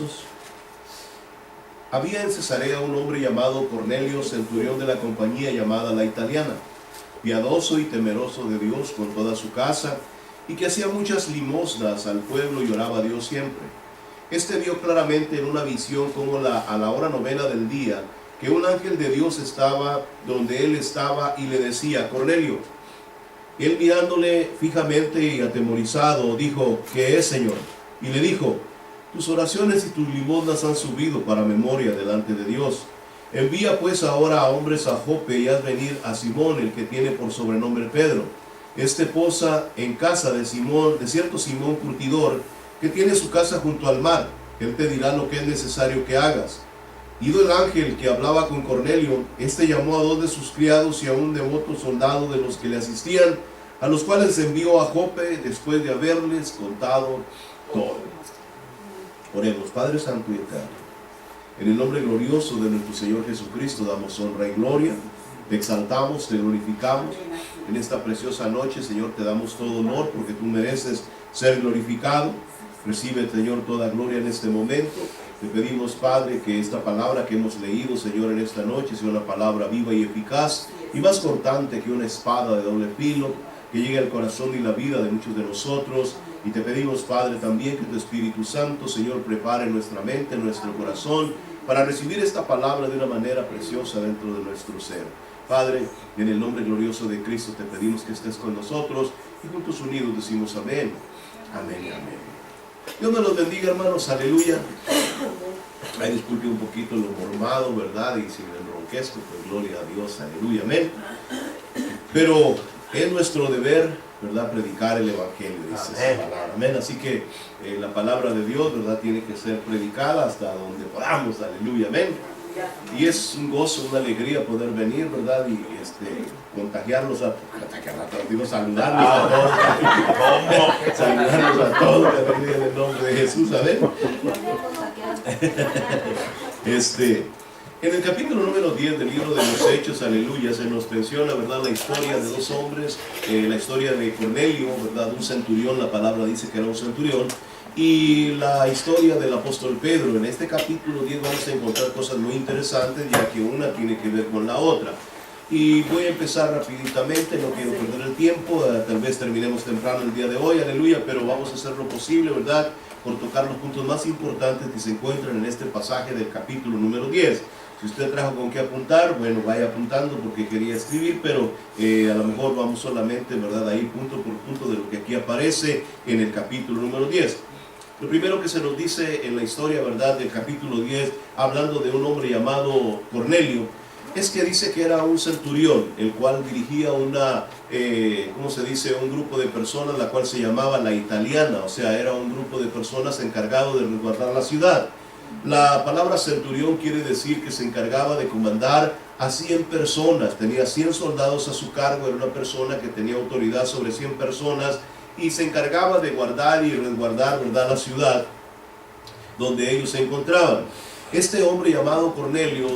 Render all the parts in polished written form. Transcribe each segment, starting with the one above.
versos. Había en Cesarea un hombre llamado Cornelio, centurión de la compañía llamada La Italiana, piadoso y temeroso de Dios con toda su casa, y que hacía muchas limosnas al pueblo y oraba a Dios siempre. Este vio claramente en una visión como a la hora 9 del día, que un ángel de Dios estaba donde él estaba y le decía: Cornelio. Él, mirándole fijamente y atemorizado, dijo: ¿Qué es, Señor? Y le dijo: tus oraciones y tus limosnas han subido para memoria delante de Dios. Envía pues ahora a hombres a Jope y haz venir a Simón, el que tiene por sobrenombre Pedro. Este posa en casa de Simón, de cierto Simón curtidor, que tiene su casa junto al mar. Él te dirá lo que es necesario que hagas. Ido el ángel que hablaba con Cornelio, este llamó a 2 de sus criados y a un devoto soldado de los que le asistían, a los cuales envió a Jope después de haberles contado todo. Oremos. Padre Santo y Eterno, en el nombre glorioso de nuestro Señor Jesucristo damos honra y gloria, te exaltamos, te glorificamos. En esta preciosa noche, Señor, te damos todo honor porque tú mereces ser glorificado. Recibe, Señor, toda gloria en este momento. Te pedimos, Padre, que esta palabra que hemos leído, Señor, en esta noche sea una palabra viva y eficaz y más cortante que una espada de doble filo, que llegue al corazón y la vida de muchos de nosotros. Y te pedimos, Padre, también que tu Espíritu Santo, Señor, prepare nuestra mente, nuestro corazón, para recibir esta palabra de una manera preciosa dentro de nuestro ser. Padre, en el nombre glorioso de Cristo te pedimos que estés con nosotros y juntos unidos decimos amén, amén y amén. Dios me los bendiga, hermanos, aleluya. Ay, disculpe un poquito lo mormado, ¿verdad? Y si me enronquezco, pues gloria a Dios, aleluya, amén. Pero es nuestro deber, ¿verdad?, predicar el Evangelio, dice esa palabra, amén. Así que la palabra de Dios, ¿verdad?, tiene que ser predicada hasta donde podamos, aleluya, amén. Y es un gozo, una alegría poder venir, ¿verdad?, y contagiarlos saludarlos a todos, saludarlos a todos, en el nombre de Jesús, amén. En el capítulo número 10 del libro de los Hechos, aleluya, se nos menciona, ¿verdad?, la historia de 2 hombres, la historia de Cornelio, ¿verdad?, un centurión, la palabra dice que era un centurión, y la historia del apóstol Pedro. En este capítulo 10 vamos a encontrar cosas muy interesantes, ya que una tiene que ver con la otra. Y voy a empezar rapiditamente, no quiero perder el tiempo, tal vez terminemos temprano el día de hoy, aleluya, pero vamos a hacer lo posible, ¿verdad?, por tocar los puntos más importantes que se encuentran en este pasaje del capítulo número 10. Si usted trajo con qué apuntar, bueno, vaya apuntando porque quería escribir, pero a lo mejor vamos solamente, ¿verdad?, ahí punto por punto de lo que aquí aparece en el capítulo número 10. Lo primero que se nos dice en la historia, ¿verdad?, del capítulo 10, hablando de un hombre llamado Cornelio, es que dice que era un centurión, el cual dirigía una, ¿cómo se dice?, un grupo de personas, la cual se llamaba La Italiana, o sea, era un grupo de personas encargado de resguardar la ciudad. La palabra centurión quiere decir que se encargaba de comandar a 100 personas, tenía 100 soldados a su cargo, era una persona que tenía autoridad sobre 100 personas y se encargaba de guardar y resguardar, ¿verdad?, la ciudad donde ellos se encontraban. Este hombre llamado Cornelio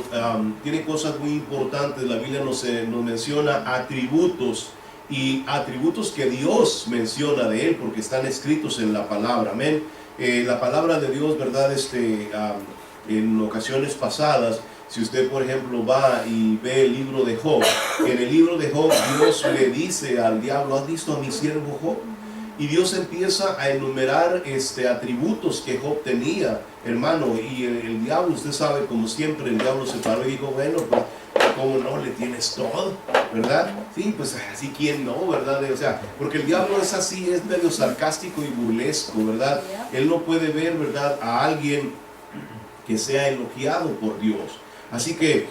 tiene cosas muy importantes. La Biblia nos menciona atributos, y atributos que Dios menciona de él porque están escritos en la palabra, amén. La palabra de Dios, ¿verdad?, en ocasiones pasadas, si usted por ejemplo va y ve el libro de Job, en el libro de Job Dios le dice al diablo: ¿has visto a mi siervo Job? Y Dios empieza a enumerar atributos que Job tenía, hermano, y el diablo, usted sabe, como siempre, el diablo se paró y dijo: bueno, pues, ¿cómo no? Le tienes todo, ¿verdad? Sí, pues así, ¿quién no, verdad? O sea, porque el diablo es así, es medio sarcástico y burlesco, ¿verdad? Él no puede ver, ¿verdad?, a alguien que sea elogiado por Dios. Así que,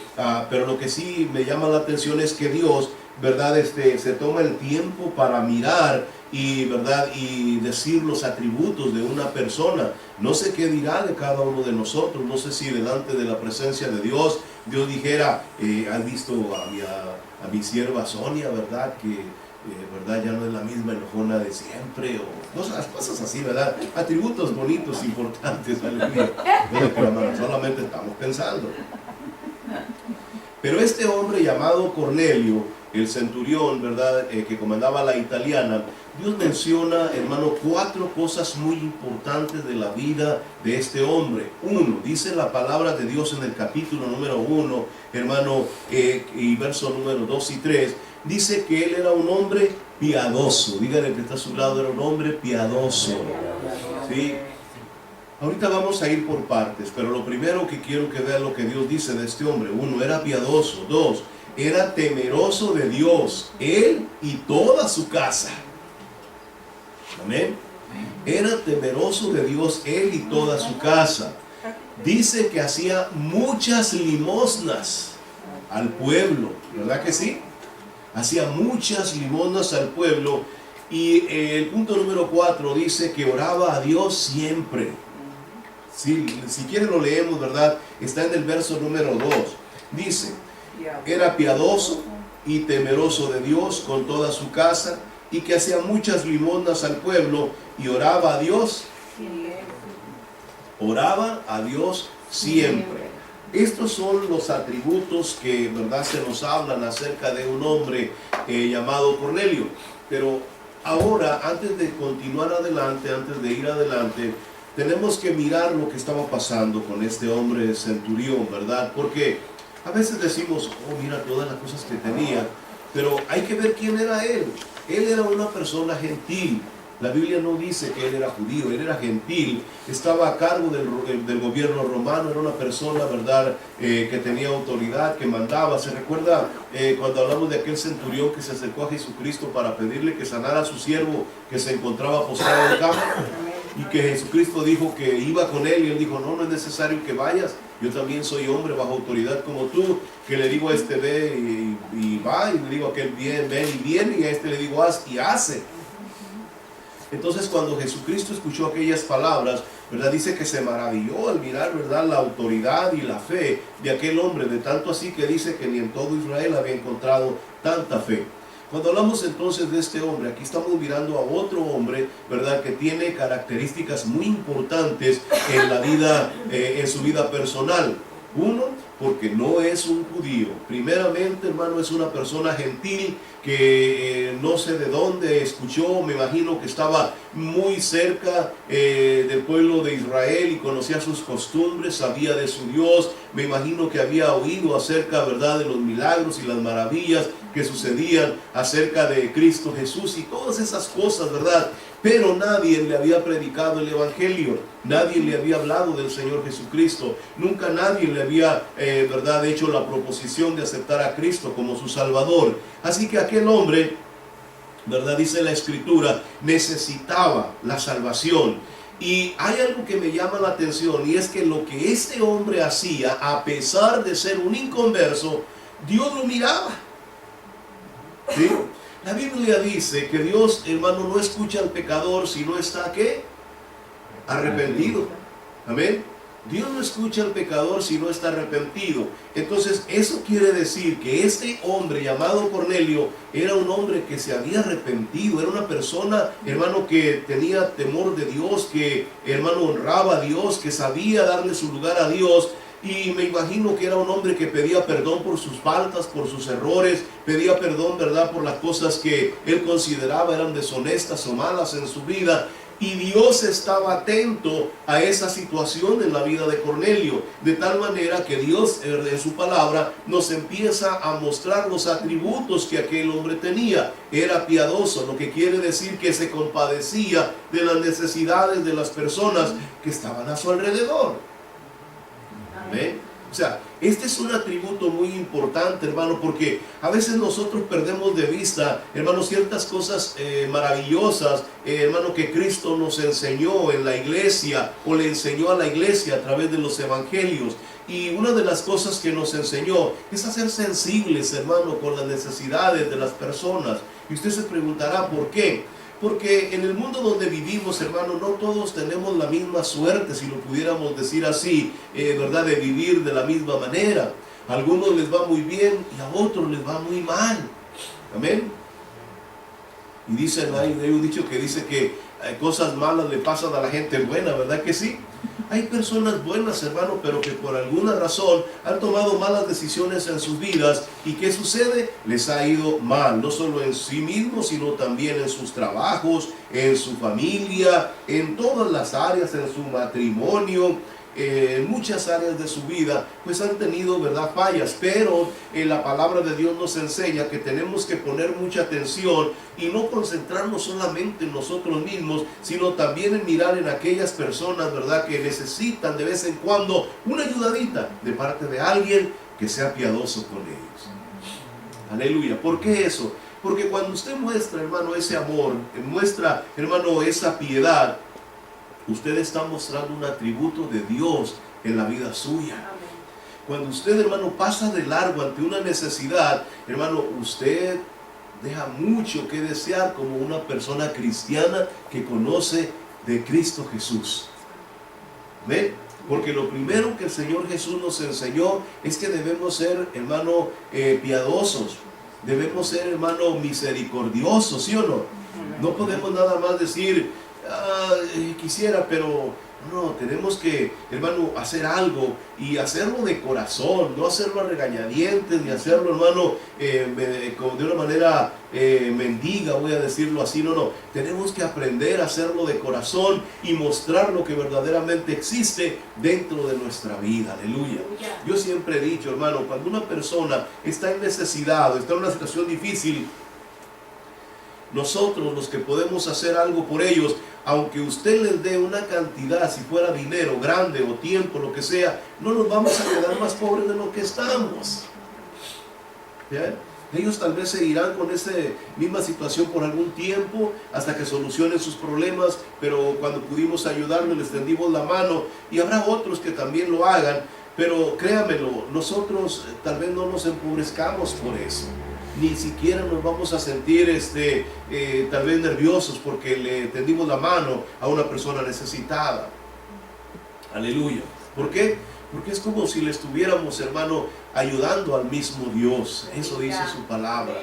pero lo que sí me llama la atención es que Dios, ¿verdad?, se toma el tiempo para mirar y, ¿verdad?, y decir los atributos de una persona. No sé qué dirá de cada uno de nosotros. No sé si delante de la presencia de Dios, Dios dijera: ¿has visto a mi sierva Sonia, verdad? Que ¿verdad?, ya no es la misma enojona de siempre, o cosas así, ¿verdad? Atributos bonitos, importantes, aleluya. Solamente estamos pensando. Pero este hombre llamado Cornelio, el centurión, ¿verdad?, que comandaba la italiana, Dios menciona, hermano, 4 cosas muy importantes de la vida de este hombre. Uno, dice la palabra de Dios en el capítulo número 1, hermano, y verso número 2 y 3, dice que él era un hombre piadoso. Dígale que está a su lado, era un hombre piadoso. ¿Sí? Ahorita vamos a ir por partes, pero lo primero que quiero que vean lo que Dios dice de este hombre. 1, era piadoso. 2, era temeroso de Dios, él y toda su casa. Amén. Era temeroso de Dios, él y toda su casa. Dice que hacía muchas limosnas al pueblo, ¿verdad que sí? Hacía muchas limosnas al pueblo. Y el punto número 4 dice que oraba a Dios siempre. Si quieren lo leemos, ¿verdad? Está en el verso número 2. Dice, era piadoso y temeroso de Dios con toda su casa, y que hacía muchas limosnas al pueblo y oraba a Dios. Oraba a Dios siempre. Estos son los atributos que, ¿verdad?, se nos hablan acerca de un hombre llamado Cornelio. Pero ahora, antes de continuar adelante, antes de ir adelante, tenemos que mirar lo que estaba pasando con este hombre centurión, ¿verdad? Porque a veces decimos, oh, mira todas las cosas que tenía, pero hay que ver quién era él. Él era una persona gentil. La Biblia no dice que él era judío, él era gentil, estaba a cargo del gobierno romano, era una persona, ¿verdad?, que tenía autoridad, que mandaba. ¿Se recuerda cuando hablamos de aquel centurión que se acercó a Jesucristo para pedirle que sanara a su siervo que se encontraba postrado en el campo? Y que Jesucristo dijo que iba con él, y él dijo, no, no es necesario que vayas, yo también soy hombre bajo autoridad como tú, que le digo a este ve y va, y le digo a aquel ven y viene, y a este le digo haz y hace. Entonces cuando Jesucristo escuchó aquellas palabras, ¿verdad?, dice que se maravilló al mirar, ¿verdad?, la autoridad y la fe de aquel hombre, de tanto así que dice que ni en todo Israel había encontrado tanta fe. Cuando hablamos entonces de este hombre, aquí estamos mirando a otro hombre, ¿verdad?, que tiene características muy importantes en la vida, en su vida personal. Uno, porque no es un judío. Primeramente, hermano, es una persona gentil que no sé de dónde escuchó, me imagino que estaba muy cerca del pueblo de Israel y conocía sus costumbres, sabía de su Dios. Me imagino que había oído acerca, ¿verdad?, de los milagros y las maravillas que sucedían acerca de Cristo Jesús y todas esas cosas, ¿verdad? Pero nadie le había predicado el Evangelio, nadie le había hablado del Señor Jesucristo, nunca nadie le había, ¿verdad?, hecho la proposición de aceptar a Cristo como su Salvador. Así que aquel hombre, ¿verdad?, dice la Escritura, necesitaba la salvación. Y hay algo que me llama la atención, y es que lo que este hombre hacía, a pesar de ser un inconverso, Dios lo miraba. ¿Sí? La Biblia dice que Dios, hermano, no escucha al pecador si no está, ¿qué?, arrepentido. Amén. Dios no escucha al pecador si no está arrepentido. Entonces eso quiere decir que este hombre llamado Cornelio era un hombre que se había arrepentido, era una persona, hermano, que tenía temor de Dios, que, hermano, honraba a Dios, que sabía darle su lugar a Dios. Y me imagino que era un hombre que pedía perdón por sus faltas, por sus errores, pedía perdón, ¿verdad?, por las cosas que él consideraba eran deshonestas o malas en su vida. Y Dios estaba atento a esa situación en la vida de Cornelio, de tal manera que Dios en su palabra nos empieza a mostrar los atributos que aquel hombre tenía. Era piadoso, lo que quiere decir que se compadecía de las necesidades de las personas que estaban a su alrededor. ¿Ven? O sea, este es un atributo muy importante, hermano, porque a veces nosotros perdemos de vista, hermano, ciertas cosas maravillosas, hermano, que Cristo nos enseñó en la iglesia, o le enseñó a la iglesia a través de los evangelios. Y una de las cosas que nos enseñó es a ser sensibles, hermano, con las necesidades de las personas. Y usted se preguntará, ¿por qué? Porque en el mundo donde vivimos, hermano, no todos tenemos la misma suerte, si lo pudiéramos decir así, ¿verdad?, de vivir de la misma manera. A algunos les va muy bien y a otros les va muy mal. Amén. Y dicen, hay un dicho que dice que cosas malas le pasan a la gente buena, ¿verdad que sí? Hay personas buenas, hermano, pero que por alguna razón han tomado malas decisiones en sus vidas. ¿Y qué sucede? Les ha ido mal, no solo en sí mismos, sino también en sus trabajos, en su familia, en todas las áreas, en su matrimonio, en muchas áreas de su vida, pues han tenido, ¿verdad?, fallas. Pero la palabra de Dios nos enseña que tenemos que poner mucha atención y no concentrarnos solamente en nosotros mismos, sino también en mirar en aquellas personas, ¿verdad?, que necesitan de vez en cuando una ayudadita de parte de alguien que sea piadoso con ellos. Aleluya. ¿Por qué eso? Porque cuando usted muestra, hermano, ese amor, muestra, hermano, esa piedad, usted está mostrando un atributo de Dios en la vida suya. Cuando usted, hermano, pasa de largo ante una necesidad, hermano, usted deja mucho que desear como una persona cristiana que conoce de Cristo Jesús. ¿Ve? Porque lo primero que el Señor Jesús nos enseñó es que debemos ser, hermano, piadosos. Debemos ser, hermano, misericordiosos, ¿sí o no? No podemos nada más decir, quisiera, pero no, tenemos que, hermano, hacer algo y hacerlo de corazón, no hacerlo a regañadientes, ni hacerlo, hermano, de una manera mendiga, voy a decirlo así. No, tenemos que aprender a hacerlo de corazón y mostrar lo que verdaderamente existe dentro de nuestra vida. Aleluya. Yo siempre he dicho, hermano, cuando una persona está en necesidad o está en una situación difícil, nosotros, los que podemos hacer algo por ellos, aunque usted les dé una cantidad, si fuera dinero grande o tiempo, lo que sea, no nos vamos a quedar más pobres de lo que estamos. ¿Ya? Ellos tal vez seguirán con esa misma situación por algún tiempo hasta que solucionen sus problemas, pero cuando pudimos ayudarles les tendimos la mano, y habrá otros que también lo hagan. Pero créanmelo, nosotros tal vez no nos empobrezcamos por eso. Ni siquiera nos vamos a sentir tal vez nerviosos porque le tendimos la mano a una persona necesitada. Aleluya. ¿Por qué? Porque es como si le estuviéramos, hermano, ayudando al mismo Dios. Eso dice su palabra.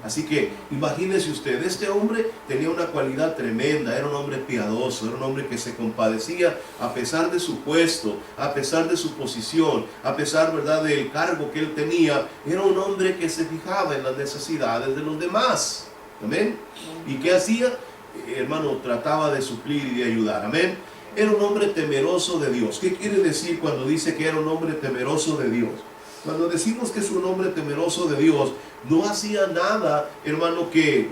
Así que imagínese usted, este hombre tenía una cualidad tremenda, era un hombre piadoso, era un hombre que se compadecía a pesar de su puesto, a pesar de su posición, a pesar, ¿verdad?, del cargo que él tenía. Era un hombre que se fijaba en las necesidades de los demás. Amén. ¿Y qué hacía? Hermano, trataba de suplir y de ayudar. Amén. Era un hombre temeroso de Dios. ¿Qué quiere decir cuando dice que era un hombre temeroso de Dios? Cuando decimos que es un hombre temeroso de Dios, no hacía nada, hermano, que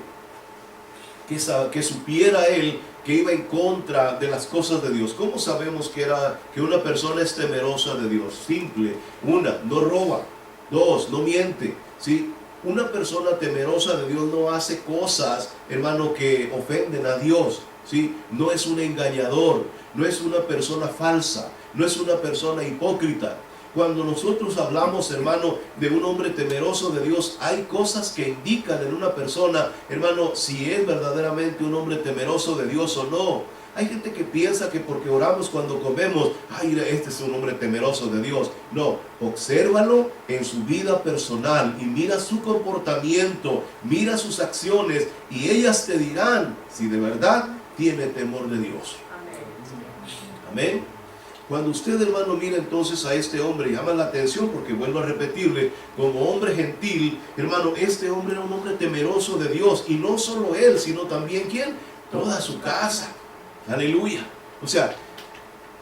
supiera él que iba en contra de las cosas de Dios. ¿Cómo sabemos que una persona es temerosa de Dios? Simple. Una, no roba. Dos, no miente. ¿Sí? Una persona temerosa de Dios no hace cosas, hermano, que ofenden a Dios. ¿Sí? No es un engañador, no es una persona falsa, no es una persona hipócrita. Cuando nosotros hablamos, hermano, de un hombre temeroso de Dios, hay cosas que indican en una persona, hermano, si es verdaderamente un hombre temeroso de Dios o no. Hay gente que piensa que porque oramos cuando comemos, ay, este es un hombre temeroso de Dios. No, obsérvalo en su vida personal y mira su comportamiento, mira sus acciones, y ellas te dirán si de verdad tiene temor de Dios. Amén. Cuando usted, hermano, mira entonces a este hombre, llama la atención porque, vuelvo a repetirle, como hombre gentil, hermano, este hombre era un hombre temeroso de Dios. Y no solo él, sino también, ¿quién? Toda su casa. Aleluya. O sea,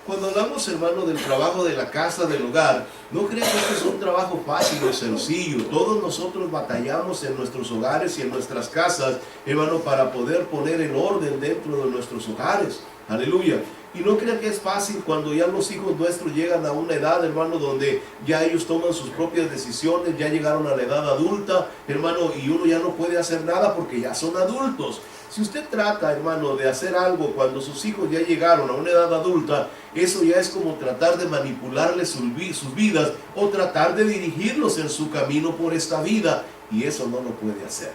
cuando hablamos, hermano, del trabajo de la casa, del hogar, no crean que este es un trabajo fácil o sencillo. Todos nosotros batallamos en nuestros hogares y en nuestras casas, hermano, para poder poner el orden dentro de nuestros hogares. Aleluya. Y no crean que es fácil cuando ya los hijos nuestros llegan a una edad, hermano, donde ya ellos toman sus propias decisiones, ya llegaron a la edad adulta, hermano, y uno ya no puede hacer nada porque ya son adultos. Si usted trata, hermano, de hacer algo cuando sus hijos ya llegaron a una edad adulta, eso ya es como tratar de manipularles sus vidas o tratar de dirigirlos en su camino por esta vida, y eso no lo puede hacer.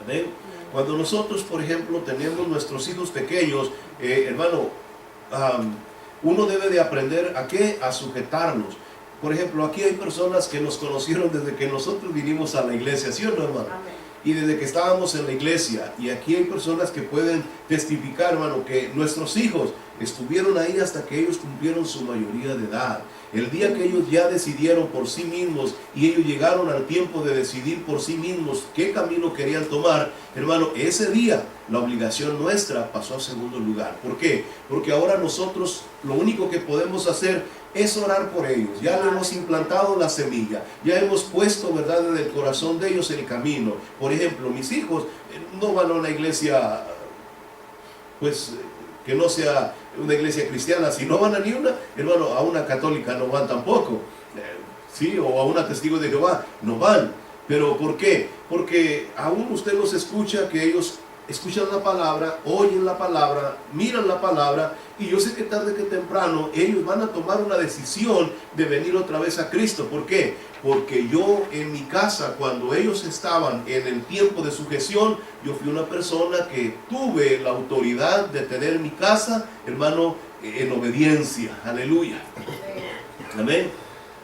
Amén. Cuando nosotros, por ejemplo, tenemos nuestros hijos pequeños, hermano, uno debe de aprender a ¿qué? A sujetarlos. Por ejemplo, aquí hay personas que nos conocieron desde que nosotros vinimos a la iglesia, ¿sí o no, hermano? Amén. Y desde que estábamos en la iglesia, y aquí hay personas que pueden testificar, hermano, que nuestros hijos estuvieron ahí hasta que ellos cumplieron su mayoría de edad. El día que ellos ya decidieron por sí mismos y ellos llegaron al tiempo de decidir por sí mismos qué camino querían tomar, hermano, ese día la obligación nuestra pasó a segundo lugar. ¿Por qué? Porque ahora nosotros lo único que podemos hacer es orar por ellos. Ya le hemos implantado la semilla, ya hemos puesto, ¿verdad?, en el corazón de ellos el camino. Por ejemplo, mis hijos no van a una iglesia, pues, que no sea una iglesia cristiana. Si no van a ni una, hermano, a una católica no van tampoco, sí, o a una testigo de Jehová no van. ¿Pero por qué? Porque aún usted los escucha, que ellos escuchan la palabra, oyen la palabra, miran la palabra, y yo sé que tarde que temprano ellos van a tomar una decisión de venir otra vez a Cristo. ¿Por qué? Porque yo en mi casa, cuando ellos estaban en el tiempo de sujeción, yo fui una persona que tuve la autoridad de tener mi casa, hermano, en obediencia. Aleluya. Amén.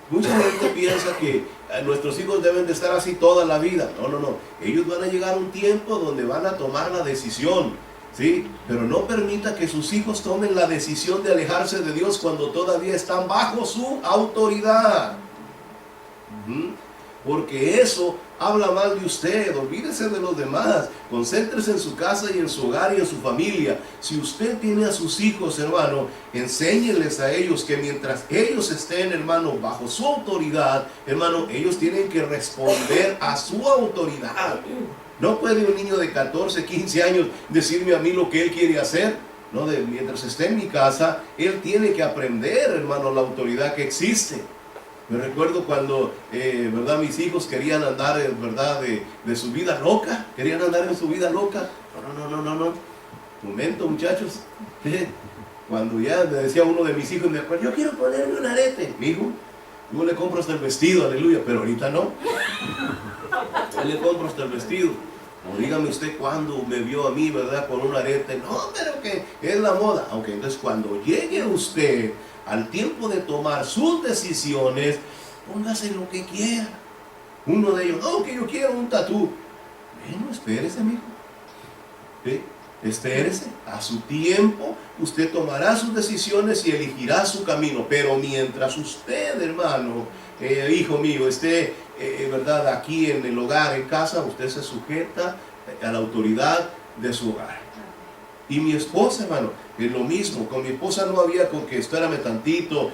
Mucha gente piensa que nuestros hijos deben de estar así toda la vida. No, no, no. Ellos van a llegar a un tiempo donde van a tomar la decisión, ¿sí? Pero no permita que sus hijos tomen la decisión de alejarse de Dios cuando todavía están bajo su autoridad. Porque eso habla mal de usted. Olvídese de los demás, concéntrese en su casa y en su hogar y en su familia. Si usted tiene a sus hijos, hermano, enséñeles a ellos que mientras ellos estén, hermano, bajo su autoridad, hermano, ellos tienen que responder a su autoridad. No puede un niño de 14, 15 años decirme a mí lo que él quiere hacer. No, mientras esté en mi casa, él tiene que aprender, hermano, la autoridad que existe. Me recuerdo cuando, ¿verdad?, mis hijos querían andar, ¿verdad?, de su vida loca. Querían andar en su vida loca. No. Momento, muchachos. Cuando ya me decía uno de mis hijos, me acuerdo, yo quiero ponerme un arete. Mi hijo, yo le compro hasta el vestido, aleluya, pero ahorita no. Yo le compro hasta el vestido. O dígame usted cuándo me vio a mí, ¿verdad?, con un arete. No, pero que es la moda. Aunque entonces cuando llegue usted al tiempo de tomar sus decisiones, póngase lo que quiera. Uno de ellos, no, que yo quiero un tatú. Bueno, espérese, amigo. ¿Sí? Espérese. A su tiempo, usted tomará sus decisiones y elegirá su camino. Pero mientras usted, hermano, hijo mío, esté, ¿verdad?, aquí en el hogar, en casa, usted se sujeta a la autoridad de su hogar. Y mi esposa, hermano, es lo mismo. Con mi esposa no había con que espérame tantito,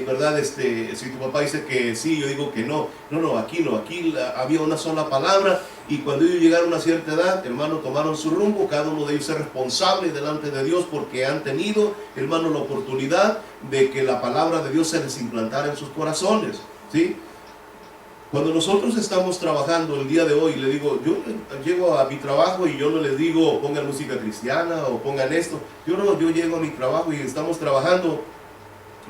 ¿verdad? Si tu papá dice que sí, yo digo que no. No, aquí no. Aquí había una sola palabra. Y cuando ellos llegaron a cierta edad, hermano, tomaron su rumbo. Cada uno de ellos es responsable delante de Dios porque han tenido, hermano, la oportunidad de que la palabra de Dios se les implantara en sus corazones, ¿sí? Cuando nosotros estamos trabajando el día de hoy, le digo, yo llego a mi trabajo y yo no les digo pongan música cristiana o pongan esto. Yo llego a mi trabajo y estamos trabajando,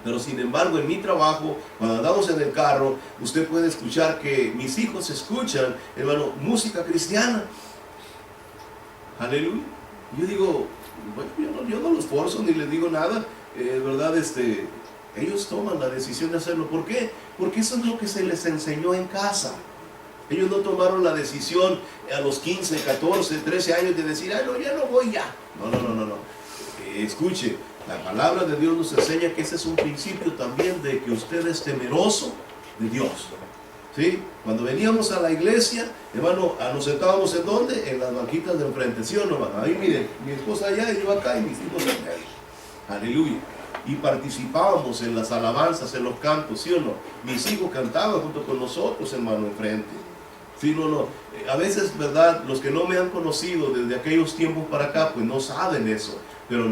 pero sin embargo en mi trabajo, cuando andamos en el carro, usted puede escuchar que mis hijos escuchan, hermano, música cristiana. Aleluya. Yo digo, bueno, yo no los forzo ni les digo nada, ¿verdad? Ellos toman la decisión de hacerlo. ¿Por qué? Porque eso es lo que se les enseñó en casa. Ellos no tomaron la decisión a los 15, 14, 13 años de decir, no, ya no voy ya. No. Escuche, la palabra de Dios nos enseña que ese es un principio también de que usted es temeroso de Dios. ¿Sí? Cuando veníamos a la iglesia, hermano, nos sentábamos ¿en dónde? En las banquitas de enfrente, ¿sí o no? Ahí miren, mi esposa allá y yo acá y mis hijos acá. Aleluya. Y participábamos en las alabanzas, en los cantos, ¿sí o no? Mis hijos cantaban junto con nosotros, hermano, enfrente. Sí, no. A veces, ¿verdad?, los que no me han conocido desde aquellos tiempos para acá, pues no saben eso. Pero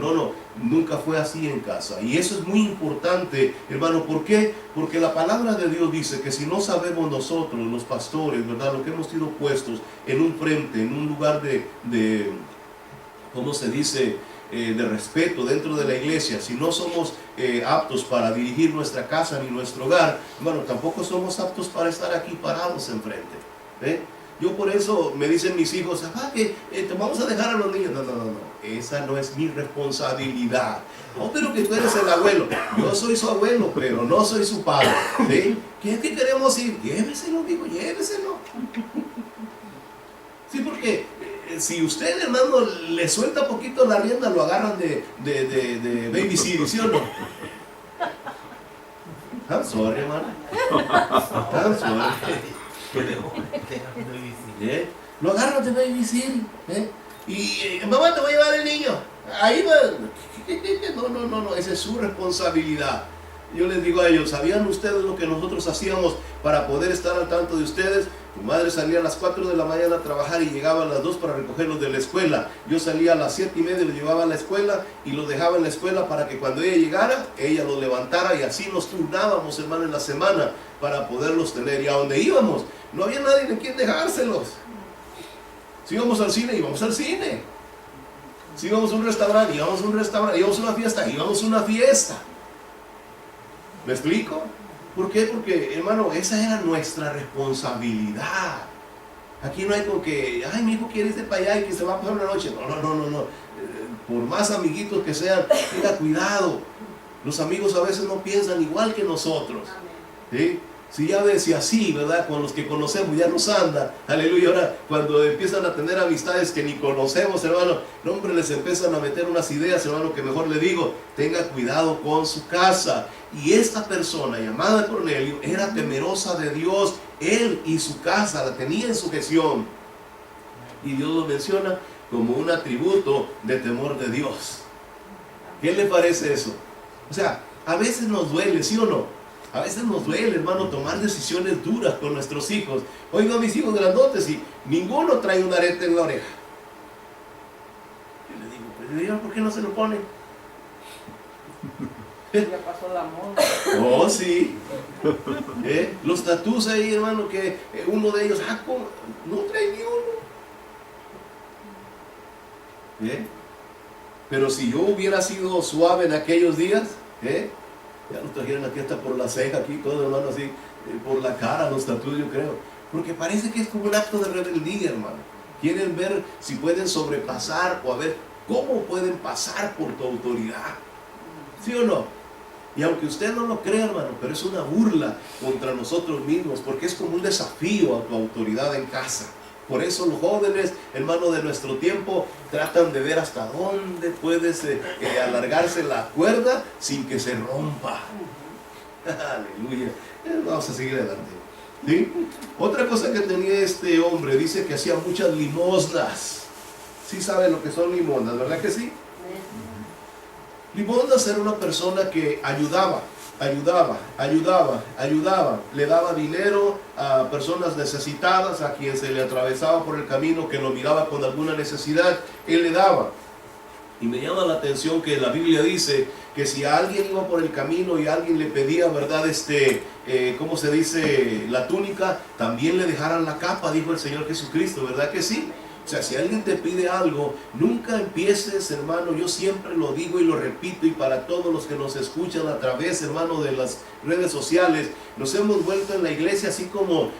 nunca fue así en casa. Y eso es muy importante, hermano. ¿Por qué? Porque la palabra de Dios dice que si no sabemos nosotros, los pastores, ¿verdad?, lo que hemos sido puestos en un frente, en un lugar de ¿cómo se dice?, de respeto dentro de la iglesia, si no somos aptos para dirigir nuestra casa ni nuestro hogar, hermano, tampoco somos aptos para estar aquí parados enfrente. Yo por eso me dicen mis hijos, que te vamos a dejar a los niños. No, esa no es mi responsabilidad. No, pero que tú eres el abuelo. Yo soy su abuelo, pero no soy su padre. ¿Sí? ¿Qué queremos ir? Lléveselo, amigo, lléveselo. Sí, porque si usted, hermano, le suelta poquito la rienda, lo agarran de babysitter, ¿sí o no? I'm sorry, hermano. I'm sorry. Lo agarran de babysitter. Y mamá, te voy a llevar el niño. Ahí va. No, esa es su responsabilidad. Yo les digo a ellos, ¿sabían ustedes lo que nosotros hacíamos para poder estar al tanto de ustedes? Tu madre salía a las 4 de la mañana a trabajar y llegaba a las 2 para recogerlos de la escuela. Yo salía a las 7:30, los llevaba a la escuela y los dejaba en la escuela para que cuando ella llegara, ella los levantara, y así nos turnábamos, hermano, en la semana para poderlos tener. Y a donde íbamos, no había nadie en quien dejárselos. Si íbamos al cine, íbamos al cine. Si íbamos a un restaurante, íbamos a un restaurante. Íbamos a una fiesta, íbamos a una fiesta. ¿Me explico? ¿Por qué? Porque, hermano, esa era nuestra responsabilidad. Aquí no hay con que, ay, mi hijo quiere irse para allá y que se va a pasar una noche. No. Por más amiguitos que sean, tenga cuidado. Los amigos a veces no piensan igual que nosotros. ¿Sí? Si ya ves, y así, ¿verdad? Con los que conocemos ya nos anda, aleluya. Ahora, cuando empiezan a tener amistades que ni conocemos, hermano, no, hombre, les empiezan a meter unas ideas, hermano, que mejor le digo, tenga cuidado con su casa. Y esta persona llamada Cornelio era temerosa de Dios, él y su casa la tenía en sujeción. Y Dios lo menciona como un atributo de temor de Dios. ¿Qué le parece eso? O sea, a veces nos duele, ¿sí o no? A veces nos duele, hermano, tomar decisiones duras con nuestros hijos. Oigo a mis hijos grandotes y ninguno trae un arete en la oreja. Yo le digo, pero ¿por qué no se lo pone? Ya pasó la moda. Oh, sí. Los tatús ahí, hermano, que uno de ellos, no trae ni uno. Pero si yo hubiera sido suave en aquellos días, ya nos trajeron aquí hasta por la ceja, aquí todo, hermano, así, por la cara, los tatuajes, yo creo. Porque parece que es como un acto de rebeldía, hermano. Quieren ver si pueden sobrepasar o a ver cómo pueden pasar por tu autoridad. ¿Sí o no? Y aunque usted no lo crea, hermano, pero es una burla contra nosotros mismos, porque es como un desafío a tu autoridad en casa. Por eso los jóvenes, hermano, de nuestro tiempo tratan de ver hasta dónde puede alargarse la cuerda sin que se rompa. Aleluya. Vamos a seguir adelante. ¿Sí? Otra cosa que tenía este hombre, dice que hacía muchas limosnas. ¿Sí sabe lo que son limosnas, verdad que sí? Limosnas era una persona que ayudaba, le daba dinero a personas necesitadas, a quien se le atravesaba por el camino, que lo miraba con alguna necesidad, él le daba. Y me llama la atención que la Biblia dice que si alguien iba por el camino y alguien le pedía, ¿verdad? ¿Cómo se dice? La túnica, también le dejaran la capa, dijo el Señor Jesucristo, ¿verdad que sí? O sea, si alguien te pide algo, nunca empieces, hermano, yo siempre lo digo y lo repito, y para todos los que nos escuchan a través, hermano, de las redes sociales, nos hemos vuelto en la iglesia así como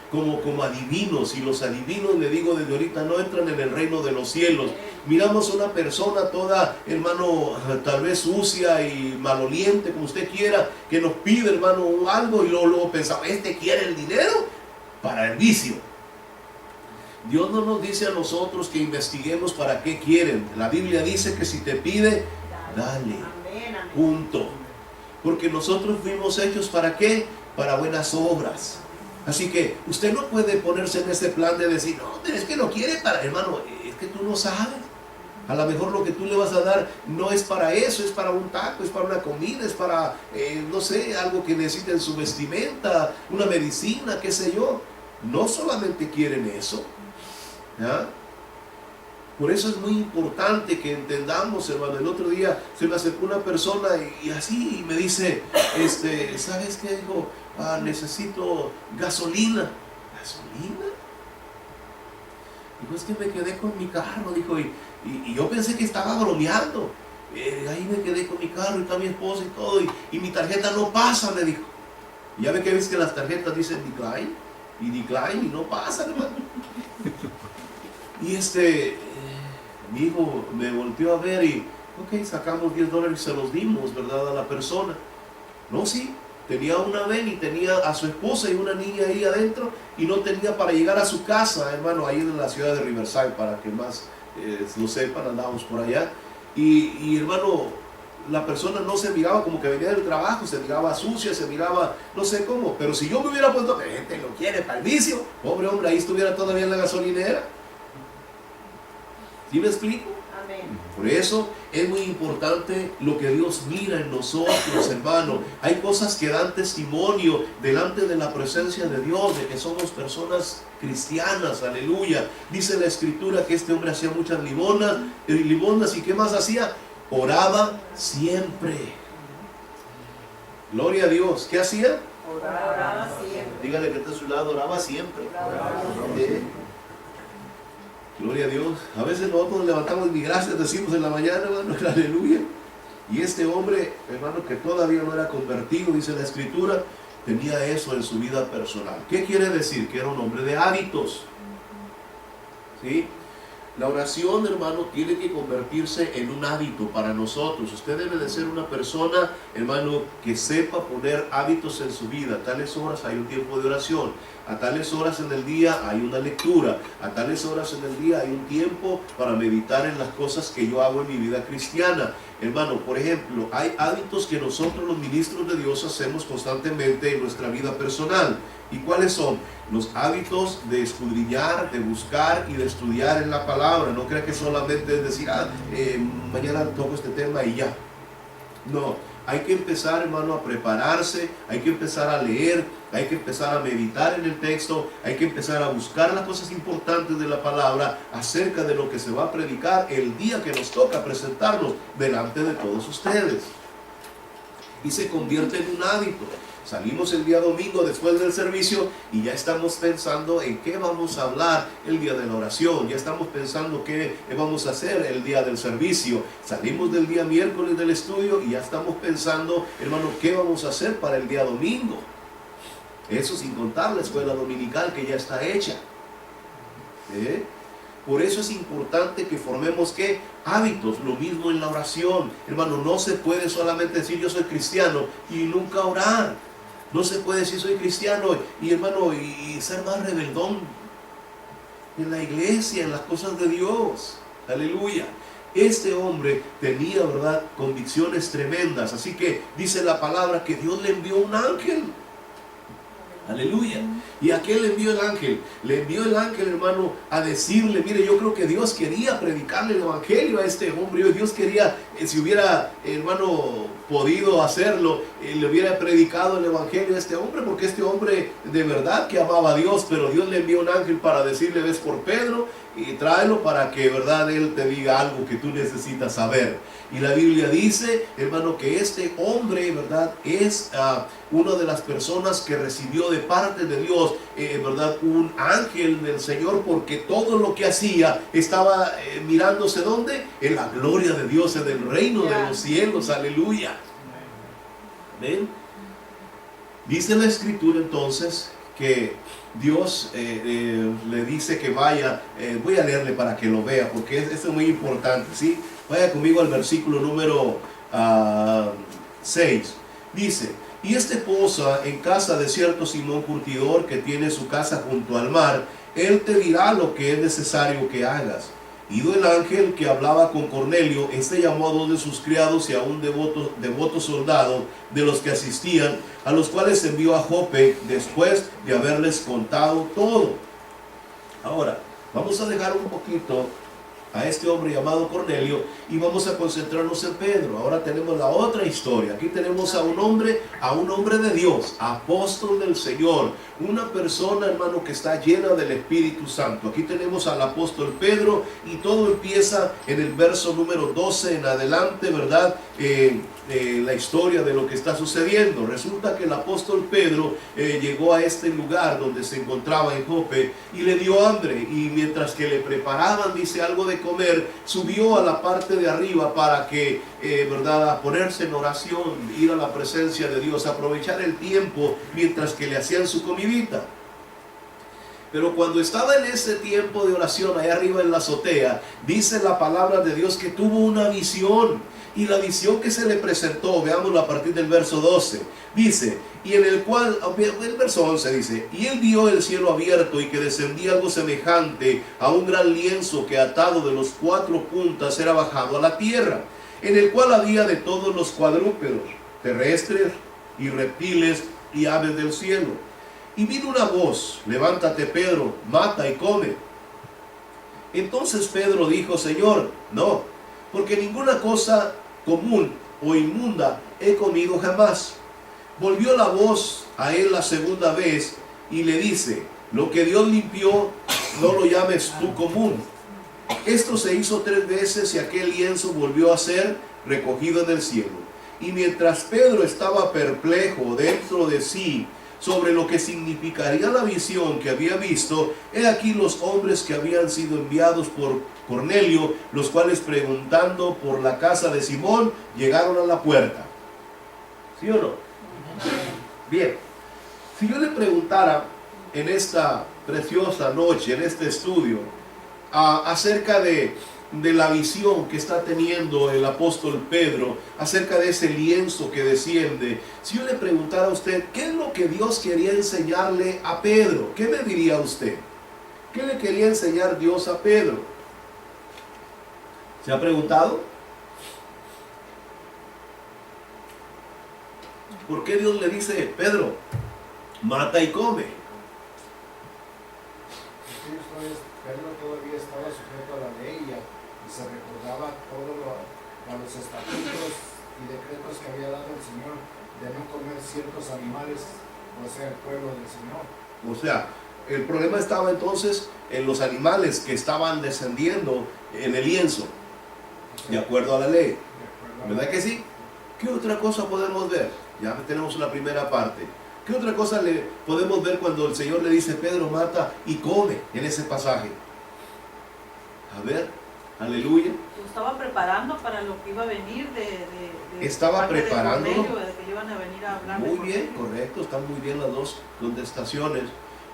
adivinos, y los adivinos, le digo desde ahorita, no entran en el reino de los cielos. Miramos a una persona toda, hermano, tal vez sucia y maloliente, como usted quiera, que nos pide, hermano, algo, y luego pensamos, este quiere el dinero para el vicio. Dios no nos dice a nosotros que investiguemos para qué quieren. La Biblia dice que si te pide, dale. Punto. Porque nosotros fuimos hechos ¿para qué? Para buenas obras. Así que usted no puede ponerse en ese plan de decir, no, pero es que lo quiere para, hermano, es que tú no sabes. A lo mejor lo que tú le vas a dar no es para eso, es para un taco, es para una comida, es para, no sé, algo que necesite en su vestimenta, una medicina, qué sé yo. No solamente quieren eso. ¿Ya? Por eso es muy importante que entendamos, hermano. El otro día se me acercó una persona y así me dice, ¿sabes qué? Dijo, necesito gasolina. ¿Gasolina? Dijo, es que me quedé con mi carro, dijo, y yo pensé que estaba bromeando. Ahí me quedé con mi carro y está mi esposa y todo, y mi tarjeta no pasa, me dijo. Y ya ve que ves que las tarjetas dicen decline, y no pasan, hermano. Y mi hijo me volteó a ver y, ok, sacamos $10 y se los dimos, ¿verdad? A la persona. No, sí, tenía una ven y tenía a su esposa y una niña ahí adentro y no tenía para llegar a su casa, hermano, ahí en la ciudad de Riverside, para que más lo sepan, andábamos por allá. Y hermano, la persona no se miraba como que venía del trabajo, se miraba sucia, se miraba no sé cómo. Pero si yo me hubiera puesto, que gente lo quiere para el vicio, pobre hombre, ahí estuviera todavía en la gasolinera. ¿Sí me explico? Amén. Por eso es muy importante lo que Dios mira en nosotros, hermano. Hay cosas que dan testimonio delante de la presencia de Dios, de que somos personas cristianas, aleluya. Dice la Escritura que este hombre hacía muchas limonas, ¿y qué más hacía? Oraba siempre. Gloria a Dios. ¿Qué hacía? Oraba siempre. Dígale que está a su lado, oraba siempre. Gloria a Dios. A veces nosotros nos levantamos y gracias decimos en la mañana, hermano, aleluya. Y este hombre, hermano, que todavía no era convertido, dice la Escritura, tenía eso en su vida personal. ¿Qué quiere decir? Que era un hombre de hábitos. ¿Sí? La oración, hermano, tiene que convertirse en un hábito para nosotros. Usted debe de ser una persona, hermano, que sepa poner hábitos en su vida. A tales horas hay un tiempo de oración. A tales horas en el día hay una lectura. A tales horas en el día hay un tiempo para meditar en las cosas que yo hago en mi vida cristiana. Hermano, por ejemplo, hay hábitos que nosotros los ministros de Dios hacemos constantemente en nuestra vida personal. ¿Y cuáles son? Los hábitos de escudriñar, de buscar y de estudiar en la palabra. No crea que solamente es decir, mañana toco este tema y ya. No, hay que empezar, hermano, a prepararse, hay que empezar a leer, hay que empezar a meditar en el texto, hay que empezar a buscar las cosas importantes de la palabra acerca de lo que se va a predicar el día que nos toca presentarnos delante de todos ustedes. Y se convierte en un hábito. Salimos el día domingo después del servicio y ya estamos pensando en qué vamos a hablar el día de la oración. Ya estamos pensando qué vamos a hacer el día del servicio. Salimos del día miércoles del estudio y ya estamos pensando, hermano, qué vamos a hacer para el día domingo. Eso sin contar la escuela dominical que ya está hecha. Por eso es importante que formemos ¿qué? Hábitos. Lo mismo en la oración. Hermano, no se puede solamente decir yo soy cristiano y nunca orar. No se puede decir soy cristiano y hermano y ser más rebeldón en la iglesia, en las cosas de Dios. Aleluya. Este hombre tenía, ¿verdad?, convicciones tremendas. Así que dice la palabra que Dios le envió un ángel. Aleluya. ¿Y a qué le envió el ángel? Le envió el ángel, hermano, a decirle, mire, yo creo que Dios quería predicarle el evangelio a este hombre. Dios quería, si hubiera, hermano, podido hacerlo, le hubiera predicado el evangelio a este hombre, porque este hombre de verdad que amaba a Dios, pero Dios le envió un ángel para decirle, ves por Pedro y tráelo para que, verdad, él te diga algo que tú necesitas saber. Y la Biblia dice, hermano, que este hombre, verdad, es una de las personas que recibió de parte de Dios, verdad, un ángel del Señor, porque todo lo que hacía estaba mirándose ¿dónde? En la gloria de Dios, en el reino de los cielos. Aleluya. ¿Ven? Dice la Escritura entonces que Dios le dice que vaya, voy a leerle para que lo vea, porque esto es muy importante, ¿sí? Vaya conmigo al versículo número 6. Dice, y este posa en casa de cierto Simón curtidor que tiene su casa junto al mar. Él te dirá lo que es necesario que hagas. Ido el ángel que hablaba con Cornelio, este llamó a 2 de sus criados y a un devoto soldado de los que asistían, a los cuales envió a Jope después de haberles contado todo. Ahora, vamos a dejar un poquito a este hombre llamado Cornelio y vamos a concentrarnos en Pedro. Ahora tenemos la otra historia. Aquí tenemos a un hombre de Dios, apóstol del Señor, una persona, hermano, que está llena del Espíritu Santo. Aquí tenemos al apóstol Pedro y todo empieza en el verso número 12 en adelante, ¿verdad? La historia de lo que está sucediendo. Resulta que el apóstol Pedro llegó a este lugar donde se encontraba en Jope y le dio hambre, y mientras que le preparaban, dice, algo de comer, subió a la parte de arriba para que, verdad, a ponerse en oración, ir a la presencia de Dios, aprovechar el tiempo mientras que le hacían su comidita. Pero cuando estaba en ese tiempo de oración allá arriba en la azotea, dice la palabra de Dios que tuvo una visión. Y la visión que se le presentó, veámoslo a partir del verso 12, dice, y en el cual, el verso 11 dice, y él vio el cielo abierto y que descendía algo semejante a un gran lienzo que atado de los 4 puntas era bajado a la tierra, en el cual había de todos los cuadrúpedos, terrestres y reptiles y aves del cielo. Y vino una voz, levántate Pedro, mata y come. Entonces Pedro dijo, Señor, no, porque ninguna cosa común o inmunda he comido jamás. Volvió la voz a él la segunda vez y le dice, lo que Dios limpió, no lo llames tú común. Esto se hizo 3 veces y aquel lienzo volvió a ser recogido en el cielo. Y mientras Pedro estaba perplejo dentro de sí sobre lo que significaría la visión que había visto, he aquí los hombres que habían sido enviados por Cornelio, los cuales preguntando por la casa de Simón, llegaron a la puerta. ¿Sí o no? Bien, si yo le preguntara en esta preciosa noche, en este estudio, acerca de la visión que está teniendo el apóstol Pedro, acerca de ese lienzo que desciende, si yo le preguntara a usted, ¿qué es lo que Dios quería enseñarle a Pedro? ¿Qué me diría usted? ¿Qué le quería enseñar Dios a Pedro? ¿Se ha preguntado? ¿Por qué Dios le dice, Pedro, mata y come? Pedro todavía estaba sujeto a la ley y se recordaba todos los estatutos y decretos que había dado el Señor de no comer ciertos animales, o sea, el pueblo del Señor. O sea, el problema estaba entonces en los animales que estaban descendiendo en el lienzo, de acuerdo a la ley. ¿Verdad que sí? ¿Qué otra cosa podemos ver? Ya tenemos una primera parte. ¿Qué otra cosa le podemos ver cuando el Señor le dice, Pedro, mata y come en ese pasaje? A ver, aleluya. Lo estaba preparando para lo que iba a venir Estaba preparándolo. de que iban a venir a hablar. Muy bien, correcto, están muy bien las dos contestaciones.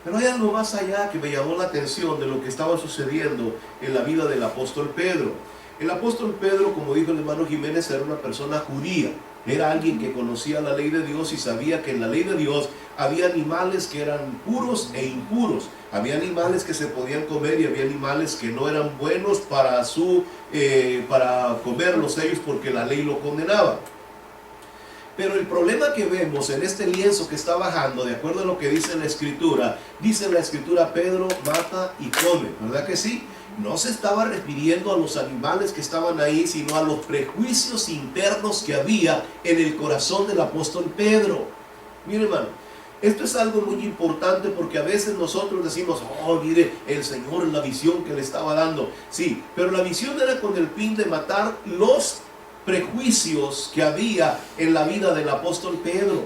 Pero hay algo más allá que me llamó la atención de lo que estaba sucediendo en la vida del apóstol Pedro. El apóstol Pedro, como dijo el hermano Jiménez, era una persona judía. Era alguien que conocía la ley de Dios y sabía que en la ley de Dios había animales que eran puros e impuros. Había animales que se podían comer y había animales que no eran buenos para comerlos ellos porque la ley lo condenaba. Pero el problema que vemos en este lienzo que está bajando, de acuerdo a lo que dice la Escritura, Pedro mata y come, ¿verdad que sí? No se estaba refiriendo a los animales que estaban ahí, sino a los prejuicios internos que había en el corazón del apóstol Pedro. Mire, hermano, esto es algo muy importante porque a veces nosotros decimos, oh, mire, el Señor, la visión que le estaba dando. Sí, pero la visión era con el fin de matar los prejuicios que había en la vida del apóstol Pedro.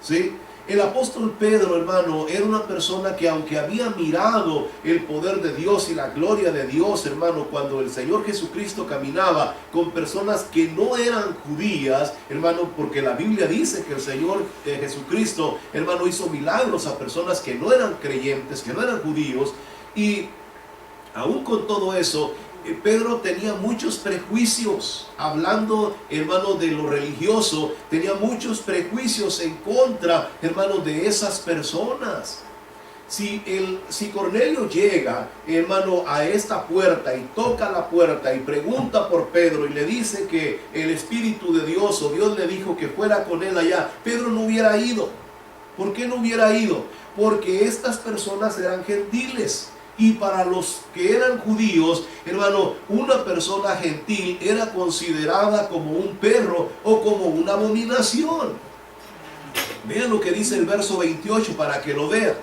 ¿Sí? El apóstol Pedro, hermano, era una persona que aunque había mirado el poder de Dios y la gloria de Dios, hermano, cuando el Señor Jesucristo caminaba con personas que no eran judías, hermano, porque la Biblia dice que el Señor Jesucristo, hermano, hizo milagros a personas que no eran creyentes, que no eran judíos, y aún con todo eso, Pedro tenía muchos prejuicios, hablando, hermano, de lo religioso, tenía muchos prejuicios en contra, hermano, de esas personas. Si Cornelio llega, hermano, a esta puerta y toca la puerta y pregunta por Pedro y le dice que el Espíritu de Dios o Dios le dijo que fuera con él allá, Pedro no hubiera ido. ¿Por qué no hubiera ido? Porque estas personas eran gentiles. Y para los que eran judíos, hermano, una persona gentil era considerada como un perro o como una abominación. Vean lo que dice el verso 28 para que lo vean.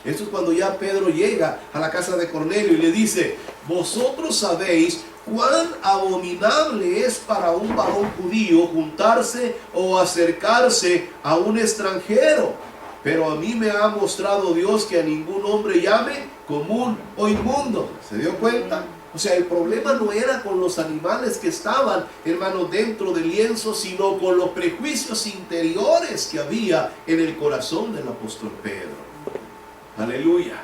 Esto es cuando ya Pedro llega a la casa de Cornelio y le dice, vosotros sabéis cuán abominable es para un varón judío juntarse o acercarse a un extranjero. Pero a mí me ha mostrado Dios que a ningún hombre llame común o inmundo. ¿Se dio cuenta? O sea, el problema no era con los animales que estaban, hermano, dentro del lienzo, sino con los prejuicios interiores que había en el corazón del apóstol Pedro. Aleluya.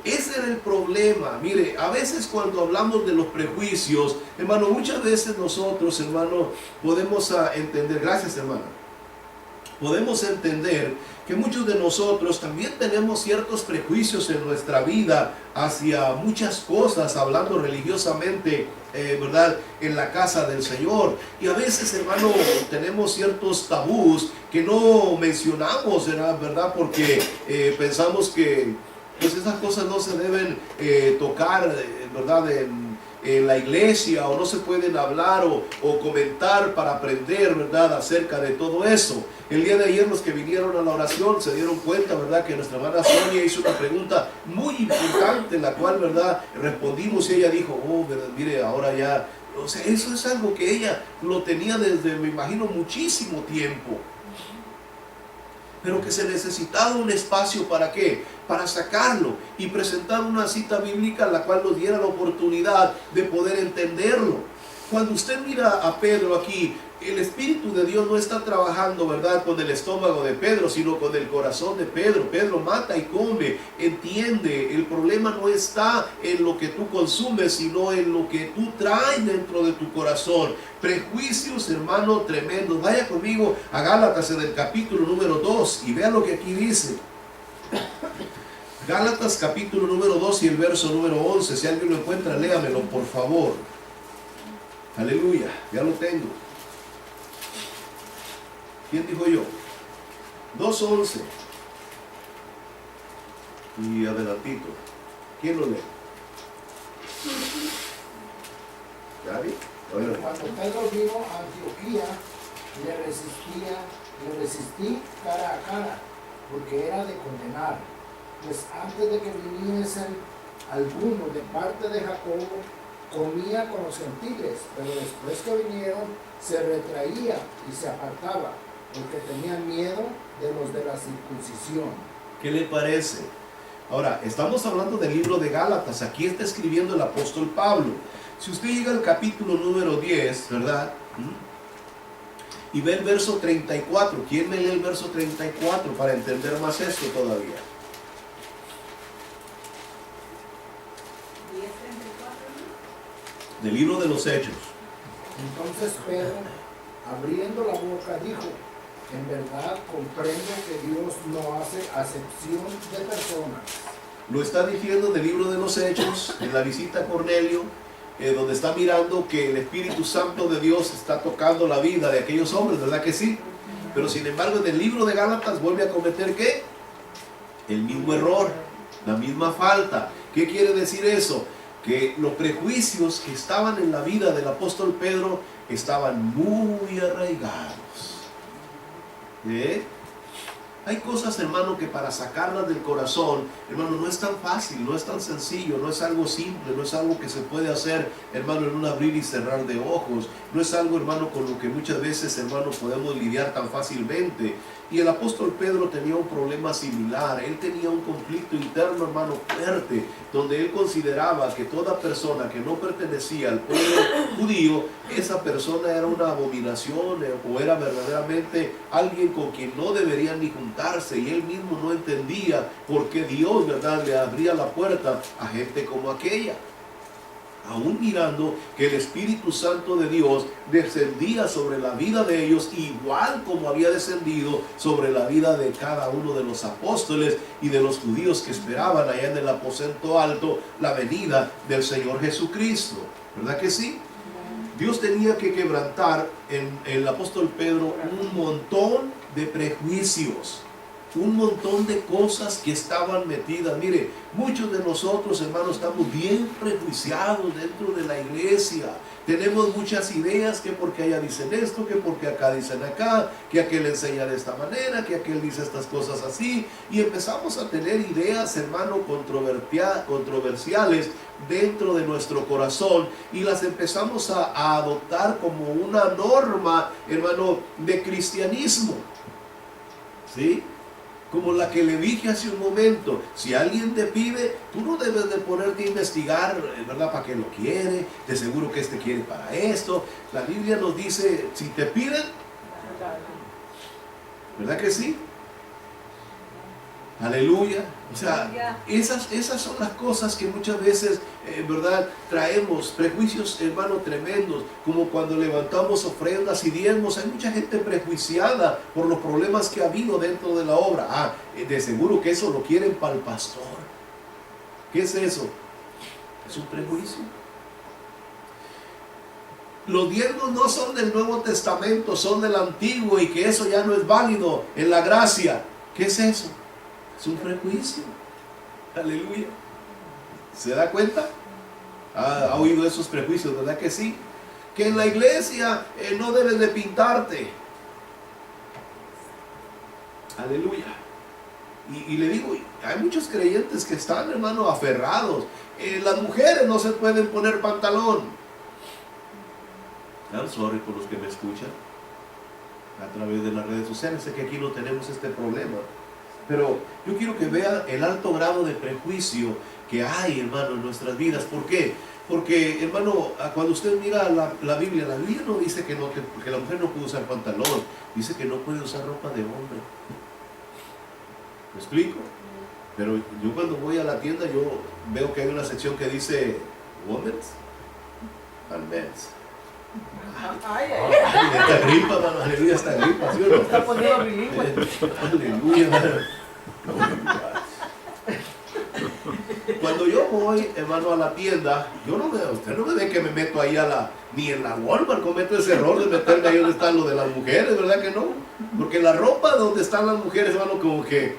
Ese era el problema. Mire, a veces cuando hablamos de los prejuicios, hermano, muchas veces nosotros, hermano, podemos entender, gracias hermana, podemos entender que muchos de nosotros también tenemos ciertos prejuicios en nuestra vida hacia muchas cosas, hablando religiosamente, ¿verdad? En la casa del Señor. Y a veces, hermano, tenemos ciertos tabús que no mencionamos, ¿verdad? Porque pensamos que pues esas cosas no se deben tocar, ¿verdad? En la iglesia, o no se pueden hablar o comentar para aprender, ¿verdad? Acerca de todo eso. El día de ayer los que vinieron a la oración se dieron cuenta, ¿verdad? Que nuestra hermana Sonia hizo una pregunta muy importante, la cual, ¿verdad? Respondimos y ella dijo, oh, ¿verdad? Mire, ahora ya, o sea, eso es algo que ella lo tenía desde, me imagino, muchísimo tiempo. Pero que se necesitaba un espacio ¿para qué? Para sacarlo y presentar una cita bíblica la cual nos diera la oportunidad de poder entenderlo. Cuando usted mira a Pedro aquí, el Espíritu de Dios no está trabajando, ¿verdad?, con el estómago de Pedro, sino con el corazón de Pedro. Pedro mata y come, entiende. El problema no está en lo que tú consumes, sino en lo que tú traes dentro de tu corazón. Prejuicios, hermano, tremendos. Vaya conmigo a Gálatas en el capítulo número 2 y vea lo que aquí dice. Gálatas capítulo número 2 y el verso número 11. Si alguien lo encuentra, léamelo, por favor. Aleluya, ya lo tengo. ¿Quién dijo yo? 2:11. Y adelantito. ¿Quién lo lee? ¿Gaby? Cuando Pedro vino a Antioquía, le resistí cara a cara, porque era de condenar. Pues antes de que viniesen algunos de parte de Jacobo, comía con los gentiles, pero después que vinieron, se retraía y se apartaba, porque tenía miedo de los de la circuncisión. ¿Qué le parece? Ahora, estamos hablando del libro de Gálatas. Aquí está escribiendo el apóstol Pablo. Si usted llega al capítulo número 10, ¿verdad? Y ve el verso 34. ¿Quién me lee el verso 34 para entender más esto todavía? 10:34. Del libro de los Hechos. Entonces Pedro, abriendo la boca, dijo: en verdad comprendo que Dios no hace acepción de personas. Lo está diciendo del libro de los Hechos, en la visita a Cornelio, donde está mirando que el Espíritu Santo de Dios está tocando la vida de aquellos hombres, ¿verdad que sí? Pero sin embargo en el libro de Gálatas vuelve a cometer ¿qué? El mismo error, la misma falta. ¿Qué quiere decir eso? Que los prejuicios que estaban en la vida del apóstol Pedro estaban muy arraigados. Hay cosas, hermano, que para sacarlas del corazón, hermano, no es tan fácil, no es tan sencillo, no es algo simple, no es algo que se puede hacer, hermano, en un abrir y cerrar de ojos. No es algo, hermano, con lo que muchas veces, hermano, podemos lidiar tan fácilmente. Y el apóstol Pedro tenía un problema similar. Él tenía un conflicto interno, hermano, fuerte, donde él consideraba que toda persona que no pertenecía al pueblo judío, esa persona era una abominación o era verdaderamente alguien con quien no deberían ni juntarse. Y él mismo no entendía por qué Dios, ¿verdad?, le abría la puerta a gente como aquella. Aún mirando que el Espíritu Santo de Dios descendía sobre la vida de ellos, igual como había descendido sobre la vida de cada uno de los apóstoles y de los judíos que esperaban allá en el aposento alto la venida del Señor Jesucristo. ¿Verdad que sí? Dios tenía que quebrantar en el apóstol Pedro un montón de prejuicios, un montón de cosas que estaban metidas. Mire, muchos de nosotros, hermanos, estamos bien prejuiciados dentro de la iglesia. Tenemos muchas ideas, que porque allá dicen esto, que porque acá dicen acá, que aquel enseña de esta manera, que aquel dice estas cosas así. Y empezamos a tener ideas, hermano, controversiales dentro de nuestro corazón, y las empezamos a adoptar como una norma, hermano, de cristianismo. ¿Sí? Como la que le dije hace un momento: si alguien te pide, tú no debes de ponerte a investigar, ¿verdad?, para qué lo quiere, de seguro que este quiere para esto. La Biblia nos dice, si te piden, ¿verdad que sí? Aleluya. O sea, esas son las cosas que muchas veces, ¿verdad? Traemos prejuicios, hermano, tremendos, como cuando levantamos ofrendas y diezmos. Hay mucha gente prejuiciada por los problemas que ha habido dentro de la obra. De seguro que eso lo quieren para el pastor. ¿Qué es eso? Es un prejuicio. Los diezmos no son del Nuevo Testamento, son del Antiguo, y que eso ya no es válido en la gracia. ¿Qué es eso? Es un prejuicio. Aleluya. ¿Se da cuenta? ¿Ha oído esos prejuicios? ¿Verdad que sí? Que en la iglesia no debes de pintarte. Aleluya. Y le digo, hay muchos creyentes que están, hermano, aferrados. Las mujeres no se pueden poner pantalón. I'm sorry por los que me escuchan a través de las redes sociales. Sé que aquí no tenemos este problema, pero yo quiero que vean el alto grado de prejuicio que hay, hermano, en nuestras vidas. ¿Por qué? Porque, hermano, cuando usted mira la Biblia no dice que la mujer no puede usar pantalón, dice que no puede usar ropa de hombre. ¿Me explico? Pero yo cuando voy a la tienda, yo veo que hay una sección que dice Women's and Men's. Esta gripa, hermano, aleluya, esta gripa, ¿sí o no? Está poniendo bilingüe. Aleluya, hermano. Cuando yo voy, hermano, a la tienda, usted no me ve que me meto ahí ni en la Walmart cometo ese error de meterme ahí donde están lo de las mujeres, ¿verdad que no? Porque la ropa donde están las mujeres, hermano, como que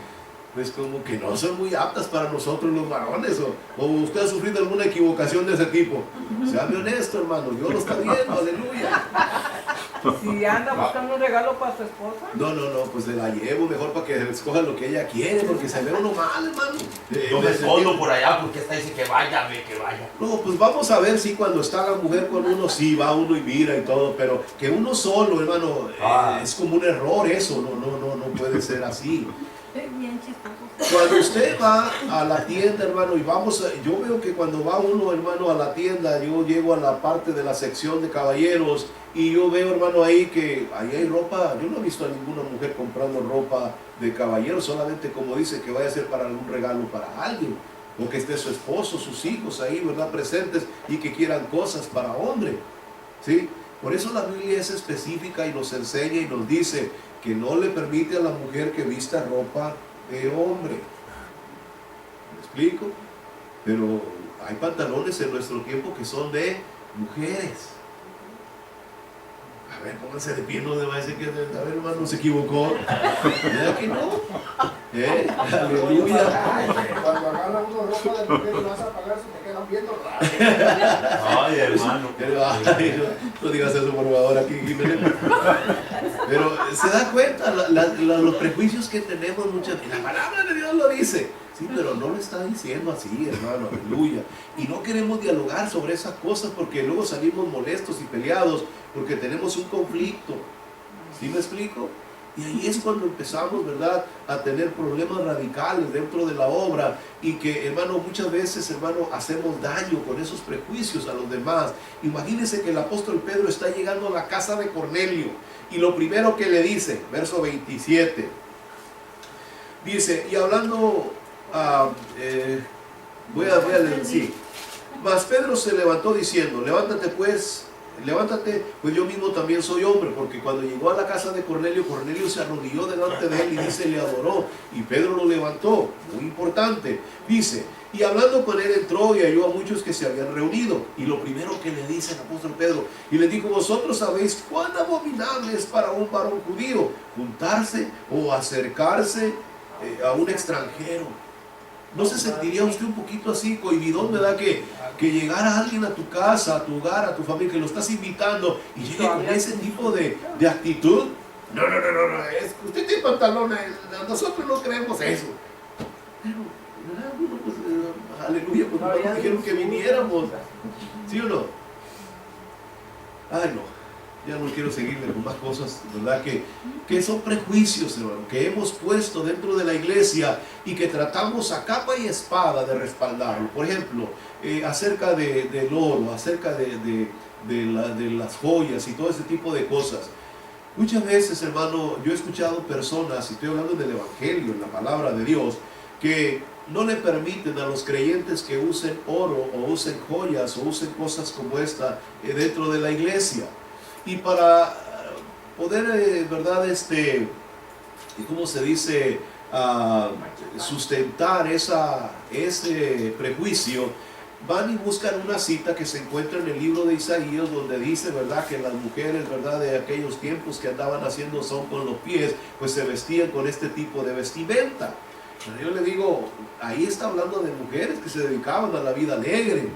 no son muy aptas para nosotros los varones, o usted ha sufrido alguna equivocación de ese tipo. Séame honesto, hermano, Dios lo está viendo, aleluya. Si anda buscando un regalo para su esposa. No, pues se la llevo mejor para que escoja lo que ella quiere, porque se ve uno mal, hermano. Yo me escondo por allá porque esta dice que vaya, que vaya. No, pues vamos a ver si cuando está la mujer con uno, sí, va uno y mira y todo, pero que uno solo, hermano, es como un error eso, no puede ser así. Cuando usted va a la tienda, hermano, yo veo que cuando va uno, hermano, a la tienda, yo llego a la parte de la sección de caballeros y yo veo, hermano, ahí que ahí hay ropa. Yo no he visto a ninguna mujer comprando ropa de caballeros, solamente como dice que vaya a ser para algún regalo para alguien, o que esté su esposo, sus hijos ahí, ¿verdad?, presentes, y que quieran cosas para hombre, ¿sí? Por eso la Biblia es específica y nos enseña y nos dice que no le permite a la mujer que vista ropa de hombre. ¿Me explico? Pero hay pantalones en nuestro tiempo que son de mujeres. A ver, pónganse de pie, no va a decir que, a ver, hermano, se equivocó. ¿Verdad que no? Aleluya. Cuando agarra uno ropa de mujer y vas a pagar, se te quedan viendo raro. Ay, hermano. No digas eso, por favor, aquí, Jiménez. Pero se da cuenta los prejuicios que tenemos muchas veces. La palabra de Dios lo dice. Sí, pero no lo está diciendo así, hermano, aleluya. Y no queremos dialogar sobre esas cosas porque luego salimos molestos y peleados porque tenemos un conflicto. ¿Sí me explico? Y ahí es cuando empezamos, ¿verdad?, a tener problemas radicales dentro de la obra y que, hermano, muchas veces, hermano, hacemos daño con esos prejuicios a los demás. Imagínense que el apóstol Pedro está llegando a la casa de Cornelio y lo primero que le dice, verso 27, dice, y hablando... voy a leer, sí. Mas Pedro se levantó diciendo, levántate, pues yo mismo también soy hombre, porque cuando llegó a la casa de Cornelio, Cornelio se arrodilló delante de él y dice, le adoró, y Pedro lo levantó. Muy importante, dice, y hablando con él entró y halló a muchos que se habían reunido, y lo primero que le dice el apóstol Pedro, y le dijo, vosotros sabéis cuán abominable es para un varón judío juntarse o acercarse a un extranjero. ¿No se sentiría usted un poquito así, cohibidón, verdad? Que llegara alguien a tu casa, a tu hogar, a tu familia, que lo estás invitando y llegue con ese tipo de actitud. No, usted tiene pantalones, nosotros no creemos eso. Pero, ¿verdad? Bueno, pues, aleluya, pues no dijeron que viniéramos. ¿Sí o no? Ay, no. Ya no quiero seguirle con más cosas, ¿verdad? Que son prejuicios, hermano, que hemos puesto dentro de la iglesia y que tratamos a capa y espada de respaldarlo. Por ejemplo, acerca del oro, acerca de las joyas y todo ese tipo de cosas. Muchas veces, hermano, yo he escuchado personas, y estoy hablando del Evangelio, en la palabra de Dios, que no le permiten a los creyentes que usen oro o usen joyas o usen cosas como esta dentro de la iglesia. Y para poder, ¿verdad? ¿Cómo se dice? Sustentar ese prejuicio, van y buscan una cita que se encuentra en el libro de Isaías, donde dice, ¿verdad?, que las mujeres, ¿verdad?, de aquellos tiempos que andaban haciendo son con los pies, pues se vestían con este tipo de vestimenta. Pero yo le digo, ahí está hablando de mujeres que se dedicaban a la vida alegre.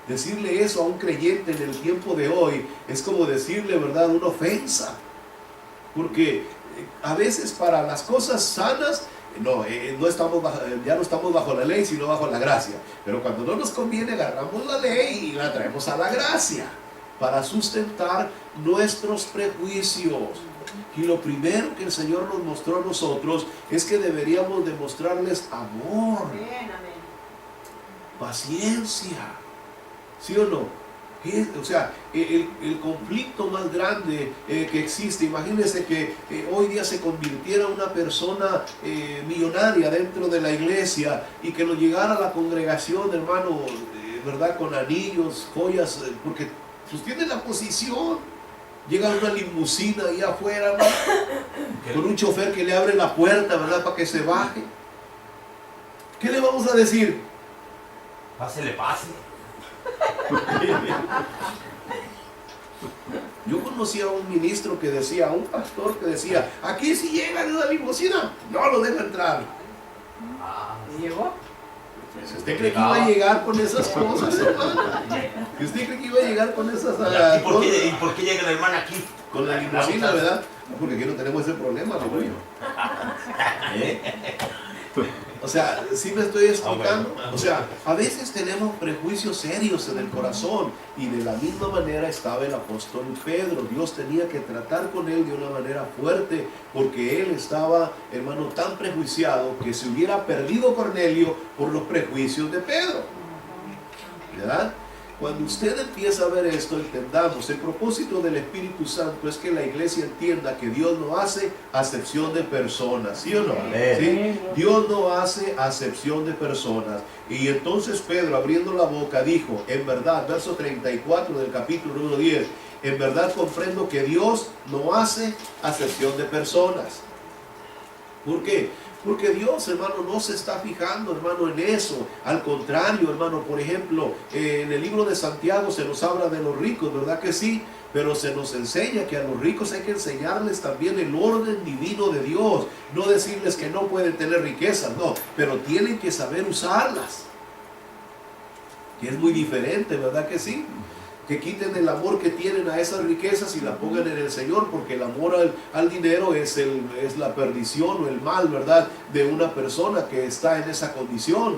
Decirle eso a un creyente en el tiempo de hoy es como decirle, ¿verdad?, una ofensa. Porque a veces para las cosas sanas, ya no estamos bajo la ley, sino bajo la gracia. Pero cuando no nos conviene, agarramos la ley y la traemos a la gracia para sustentar nuestros prejuicios. Y lo primero que el Señor nos mostró a nosotros es que deberíamos demostrarles amor, paciencia, ¿sí o no? O sea, el conflicto más grande que existe, imagínense que hoy día se convirtiera una persona millonaria dentro de la iglesia y que lo llegara a la congregación, hermano, ¿verdad?, con anillos, joyas, porque pues tiene la posición. Llega una limusina ahí afuera, ¿no?, con un chofer que le abre la puerta, ¿verdad?, para que se baje. ¿Qué le vamos a decir? Pásele, pase. Yo conocí a un ministro que decía, a un pastor que decía, aquí si llega de una limusina, no lo deja entrar. ¿Y llegó? ¿Usted cree que iba a llegar con esas cosas, hermano? ¿Y usted cree que iba a llegar con esas ¿Y por qué llega la hermana aquí? Con la limusina, ¿verdad? Porque aquí no tenemos ese problema, aleluya. O sea, ¿sí me estoy explicando? O sea, a veces tenemos prejuicios serios en el corazón, y de la misma manera estaba el apóstol Pedro. Dios tenía que tratar con él de una manera fuerte, porque él estaba, hermano, tan prejuiciado que se hubiera perdido Cornelio por los prejuicios de Pedro, ¿verdad? Cuando usted empieza a ver esto, entendamos, el propósito del Espíritu Santo es que la iglesia entienda que Dios no hace acepción de personas, ¿sí o no? ¿Sí? Dios no hace acepción de personas. Y entonces Pedro, abriendo la boca, dijo, en verdad, verso 34 del capítulo 1:10, en verdad comprendo que Dios no hace acepción de personas. ¿Por qué? Porque Dios, hermano, no se está fijando, hermano, en eso. Al contrario, hermano, por ejemplo, en el libro de Santiago se nos habla de los ricos, ¿verdad que sí? Pero se nos enseña que a los ricos hay que enseñarles también el orden divino de Dios. No decirles que no pueden tener riquezas, no, pero tienen que saber usarlas. Que es muy diferente, ¿verdad que sí? Que quiten el amor que tienen a esas riquezas y la pongan en el Señor, porque el amor al dinero es la perdición o el mal, ¿verdad?, de una persona que está en esa condición.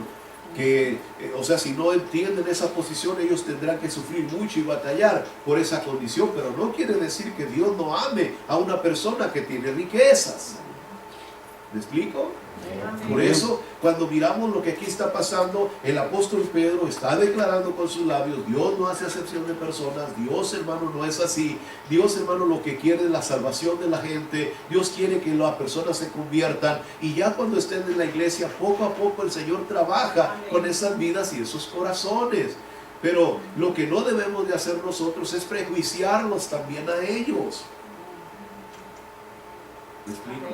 Que, o sea, si no entienden esa posición, ellos tendrán que sufrir mucho y batallar por esa condición, pero no quiere decir que Dios no ame a una persona que tiene riquezas. ¿Me explico? Por eso, cuando miramos lo que aquí está pasando, el apóstol Pedro está declarando con sus labios, Dios no hace acepción de personas, Dios, hermano, no es así. Dios, hermano, lo que quiere es la salvación de la gente. Dios quiere que las personas se conviertan, y ya cuando estén en la iglesia, poco a poco el Señor trabaja con esas vidas y esos corazones. Pero lo que no debemos de hacer nosotros es prejuiciarlos también a ellos. ¿Me explico?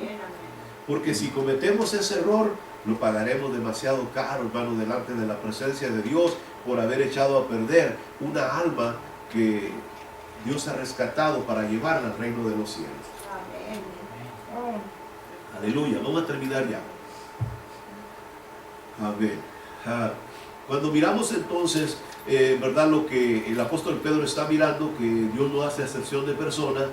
Porque si cometemos ese error, lo pagaremos demasiado caro, hermano, delante de la presencia de Dios, por haber echado a perder una alma que Dios ha rescatado para llevarla al reino de los cielos. Amén. Aleluya. Vamos a terminar ya. Amén. Cuando miramos entonces, ¿verdad?, lo que el apóstol Pedro está mirando, que Dios no hace acepción de personas,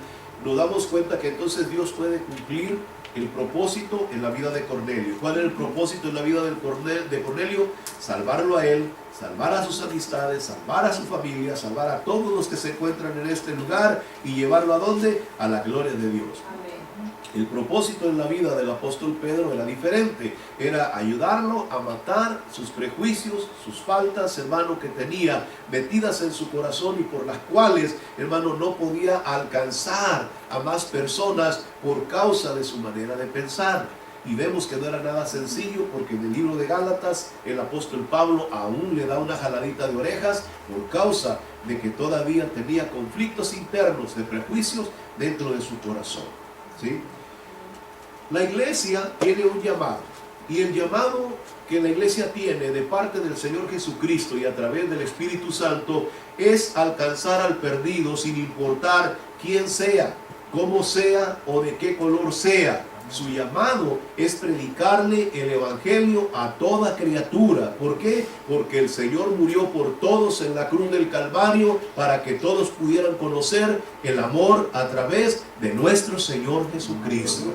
nos damos cuenta que entonces Dios puede cumplir el propósito en la vida de Cornelio. ¿Cuál es el propósito en la vida de Cornelio? Salvarlo a él, salvar a sus amistades, salvar a su familia, salvar a todos los que se encuentran en este lugar, y llevarlo ¿a dónde? A la gloria de Dios. Amén. El propósito en la vida del apóstol Pedro era diferente, era ayudarlo a matar sus prejuicios, sus faltas, hermano, que tenía metidas en su corazón y por las cuales, hermano, no podía alcanzar a más personas por causa de su manera de pensar. Y vemos que no era nada sencillo, porque en el libro de Gálatas el apóstol Pablo aún le da una jaladita de orejas por causa de que todavía tenía conflictos internos de prejuicios dentro de su corazón, ¿sí? La iglesia tiene un llamado, y el llamado que la iglesia tiene de parte del Señor Jesucristo y a través del Espíritu Santo es alcanzar al perdido sin importar quién sea, cómo sea o de qué color sea. Su llamado es predicarle el evangelio a toda criatura. ¿Por qué? Porque el Señor murió por todos en la cruz del Calvario para que todos pudieran conocer el amor a través de nuestro Señor Jesucristo.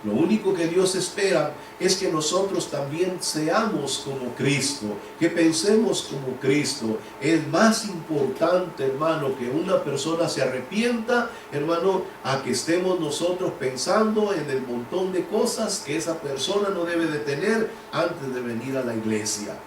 Lo único que Dios espera es que nosotros también seamos como Cristo, que pensemos como Cristo. Es más importante, hermano, que una persona se arrepienta, hermano, a que estemos nosotros pensando en el montón de cosas que esa persona no debe de tener antes de venir a la iglesia.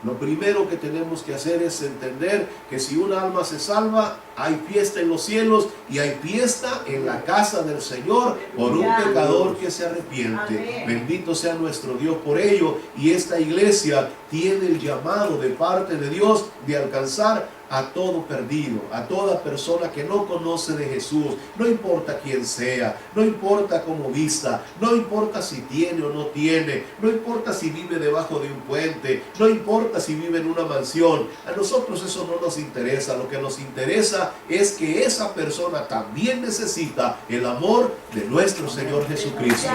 Lo primero que tenemos que hacer es entender que si una alma se salva, hay fiesta en los cielos y hay fiesta en la casa del Señor por un pecador que se arrepiente. Amén. Bendito sea nuestro Dios por ello. Y esta iglesia tiene el llamado de parte de Dios de alcanzar a todo perdido, a toda persona que no conoce de Jesús. No importa quién sea, no importa cómo vista, no importa si tiene o no tiene, no importa si vive debajo de un puente, no importa si vive en una mansión. A nosotros eso no nos interesa. Lo que nos interesa es que esa persona también necesita el amor de nuestro Señor Jesucristo.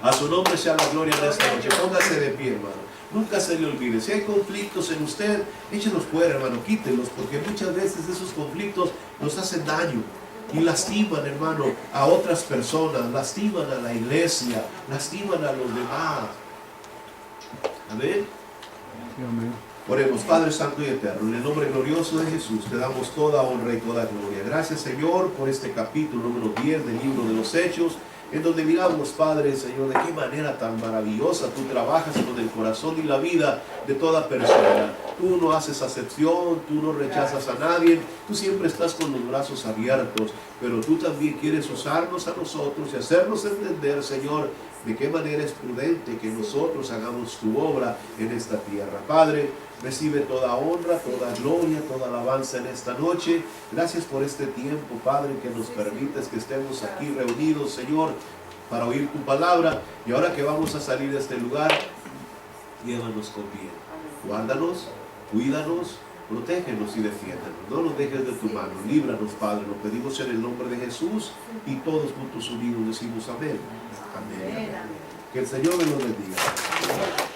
A su nombre sea la gloria en esta noche. Póngase de pie, hermano. Nunca se le olvide, si hay conflictos en usted, échelos fuera, hermano, quítenlos, porque muchas veces esos conflictos nos hacen daño y lastiman, hermano, a otras personas, lastiman a la iglesia, lastiman a los demás. Amén. Amén. Oremos. Padre Santo y Eterno, en el nombre glorioso de Jesús, te damos toda honra y toda gloria. Gracias, Señor, por este capítulo número 10 del libro de los Hechos, en donde miramos, Padre, Señor, de qué manera tan maravillosa tú trabajas con el corazón y la vida de toda persona. Tú no haces acepción, tú no rechazas a nadie, tú siempre estás con los brazos abiertos, pero tú también quieres usarnos a nosotros y hacernos entender, Señor, de qué manera es prudente que nosotros hagamos tu obra en esta tierra. Padre, recibe toda honra, toda gloria, toda alabanza en esta noche. Gracias por este tiempo, Padre, que nos permites que estemos aquí reunidos, Señor, para oír tu palabra. Y ahora que vamos a salir de este lugar, llévanos con bien. Guárdanos, cuídanos, protégenos y defiéndanos. No nos dejes de tu mano. Líbranos, Padre. Lo pedimos en el nombre de Jesús y todos juntos unidos decimos amén. Amén. Que el Señor me lo bendiga.